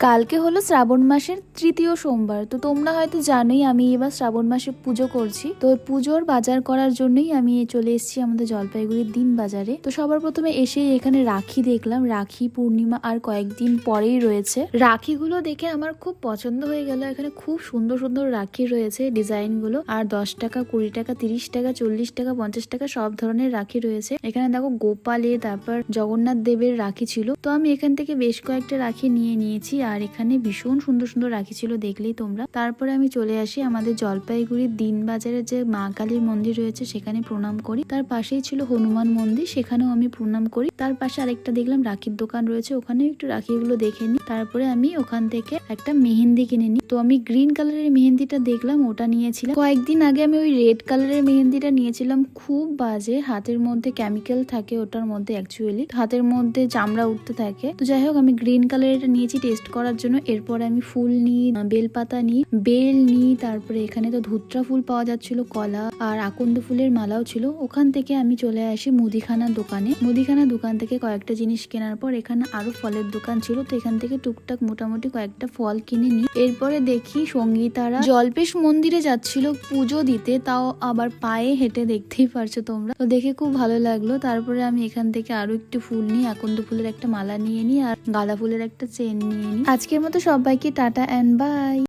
কালকে হলো শ্রাবণ মাসের তৃতীয় সোমবার। তো তোমরা হয়তো জানোই আমি এবার শ্রাবণ মাসে পুজো করছি। তো পুজোর বাজার করার জন্যই আমি চলে এসেছি আমাদের জলপাইগুড়ির দিন বাজারে। তো সবার প্রথমে এসে এখানে রাখি দেখলাম। রাখি পূর্ণিমা আর কয়েকদিন পরেই রয়েছে। রাখিগুলো দেখে আমার খুব পছন্দ হয়ে গেল। এখানে খুব সুন্দর সুন্দর রাখি রয়েছে, ডিজাইন গুলো। আর 10 টাকা, 20 টাকা, 30 টাকা, 40 টাকা, 50 টাকা সব ধরনের রাখি রয়েছে। এখানে দেখো গোপালের, তারপর জগন্নাথ দেবের রাখি ছিল। তো আমি এখান থেকে বেশ কয়েকটা রাখি নিয়েছি। আর এখানে ভীষণ সুন্দর সুন্দর রাখি ছিল, দেখলেই তোমরা। তারপরে আমি চলে আসি আমাদের জলপাইগুড়ির দিন বাজারে যে মা কালীর মন্দির রয়েছে সেখানে প্রণাম করি। তার পাশেই ছিল হনুমান মন্দির, সেখানেও আমি প্রণাম করি। তার পাশে আরেকটা দেখলাম রাখির দোকান রয়েছে, ওখানেও একটু রাখিগুলো দেখে নিই। তারপরে আমি ওখান থেকে একটা মেহেন্দি কিনে নিই। তো আমি গ্রিন কালারের মেহেন্দিটা দেখলাম, ওটা নিয়েছিলাম। কয়েকদিন আগে আমি ওই রেড কালারের মেহেন্দিটা নিয়েছিলাম, খুব বাজে। হাতের মধ্যে কেমিক্যাল থাকে ওটার মধ্যে, অ্যাকচুয়ালি হাতের মধ্যে চামড়া উঠতে থাকে। তো যাই হোক, আমি গ্রিন কালারের নিয়েছি টেস্ট করার জন্য। এরপরে আমি ফুল নিই, বেলপাতা নিই, বেল নিই। তারপরে এখানে তো ধুত্রা ফুল পাওয়া যাচ্ছিল, কলা আর আকন্দ ফুলের মালাও ছিল। ওখান থেকে আমি চলে আসি মুদিখানার দোকানে। মুদিখানার দোকান থেকে কয়েকটা জিনিস কেনার পর এখানে আরো ফলের দোকান ছিল। তো এখান থেকে টুকটাক মোটামুটি কয়েকটা ফল কিনে নিই। এরপরে দেখি সঙ্গীতারা জল্পেশ মন্দিরে যাচ্ছিল পুজো দিতে, তাও আবার পায়ে হেঁটে, দেখতেই পারছো তোমরা। তো দেখে খুব ভালো লাগলো। তারপরে আমি এখান থেকে আরো একটু ফুল নিই, আকন্দ ফুলের একটা মালা নিয়ে নিই আর গাঁদা ফুলের একটা চেন নিয়ে নিই। আজকের মতো সবাইকে টাটা এন্ড বাই।